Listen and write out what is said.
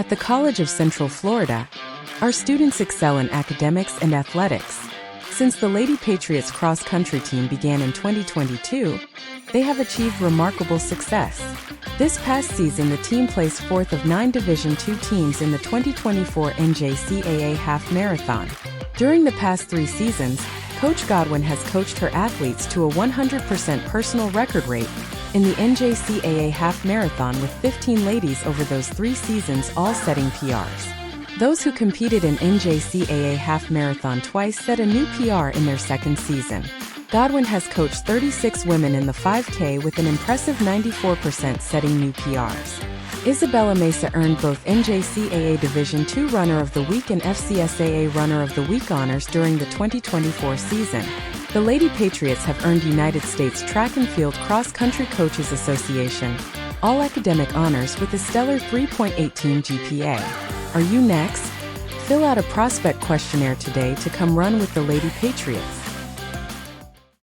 At the College of Central Florida, our students excel in academics and athletics. Since the Lady Patriots Cross Country team began in 2022, they have achieved remarkable success. This past season, the team placed fourth of 9 Division II teams in the 2024 NJCAA Half Marathon. During the past 3 seasons, Coach Godwin has coached her athletes to a 100% personal record rate in the NJCAA Half Marathon, with 15 ladies over those 3 seasons all setting PRs. Those who competed in NJCAA Half Marathon twice set a new PR in their second season. Godwin has coached 36 women in the 5K with an impressive 94% setting new PRs. Isabella Mesa earned both NJCAA Division II Runner of the Week and FCSAA Runner of the Week honors during the 2024 season. The Lady Patriots have earned United States Track and Field Cross Country Coaches Association all-academic honors with a stellar 3.18 GPA. Are you next? Fill out a prospect questionnaire today to come run with the Lady Patriots.